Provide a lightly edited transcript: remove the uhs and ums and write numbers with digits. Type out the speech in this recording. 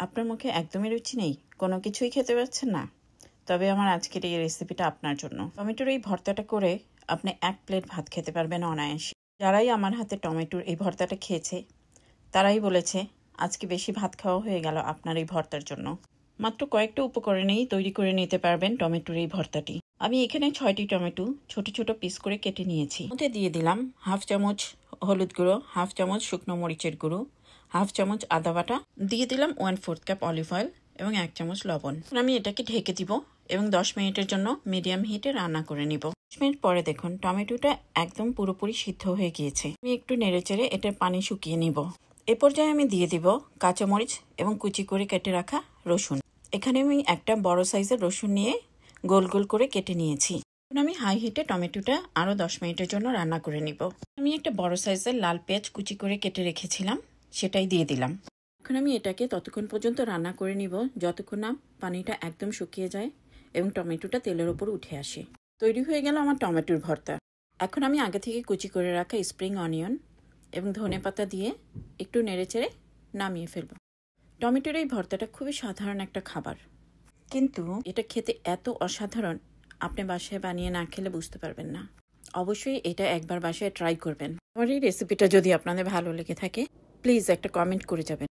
আপনার মুখে একদমই রুচি নেই, কোনো কিছুই খেতে পাচ্ছেন না? তবে আমার আজকের এই রেসিপিটা আপনার জন্য। টমেটোর এই ভর্তাটা করে আপনি 1 প্লেট ভাত খেতে পারবেন অনায়াসে। যারাই আমার হাতে টমেটোর এই ভর্তাটা খেয়েছে তারাই বলেছে আজকে বেশি ভাত খাওয়া হয়ে গেল আপনার এই ভর্তার জন্য। মাত্র কয়েকটা উপকরণেই তৈরি করে নিতে পারবেন টমেটোর এই ভর্তাটি। আমি এখানে 6টি টমেটো ছোট ছোট পিস করে কেটে নিয়েছি। ওতে দিয়ে দিলাম হাফ চামচ হলুদ গুঁড়ো, হাফ চামচ শুকনো মরিচের গুঁড়ো, হাফ চামচ আদা বাটা, দিয়ে দিলাম 1/4 কাপ অলিভ অয়েল এবং 1 চামচ লবণ। আমি এটাকে ঢেকে দিব এবং 10 মিনিটের জন্য মিডিয়াম হিটে রান্না করে নিব। 10 মিনিট পরে দেখুন টমেটোটা একদম পুরোপুরি সিদ্ধ হয়ে গিয়েছে। আমি একটু নেড়েচেড়ে এটার পানি শুকিয়ে নিব। এ পর্যায়ে আমি দিয়ে দিব কাঁচামরিচ এবং কুচি করে কেটে রাখা রসুন। এখানে আমি একটা বড় সাইজের রসুন নিয়ে গোল গোল করে কেটে নিয়েছি। এখন আমি হাই হিটে টমেটোটা আরও 10 মিনিটের জন্য রান্না করে নিব। আমি একটা বড় সাইজের লাল পেঁয়াজ কুচি করে কেটে রেখেছিলাম, সেটাই দিয়ে দিলাম। এখন আমি এটাকে ততক্ষণ পর্যন্ত রান্না করে নিব যতক্ষণ না পানিটা একদম শুকিয়ে যায় এবং টমেটোটা তেলের ওপর উঠে আসে। তৈরি হয়ে গেল আমার টমেটোর ভর্তা। এখন আমি আগে থেকে কুচি করে রাখা স্প্রিং অনিয়ন এবং ধনেপাতা দিয়ে একটু নেড়েচেড়ে নামিয়ে ফেলব। টমেটোর এই ভর্তাটা খুবই সাধারণ একটা খাবার, কিন্তু এটা খেতে এত অসাধারণ আপনি বাসায় বানিয়ে না খেলে বুঝতে পারবেন না। অবশ্যই এটা একবার বাসায় ট্রাই করবেন। আমার এই রেসিপিটা যদি আপনাদের ভালো লেগে থাকে প্লিজ একটা কমেন্ট করে যাবেন।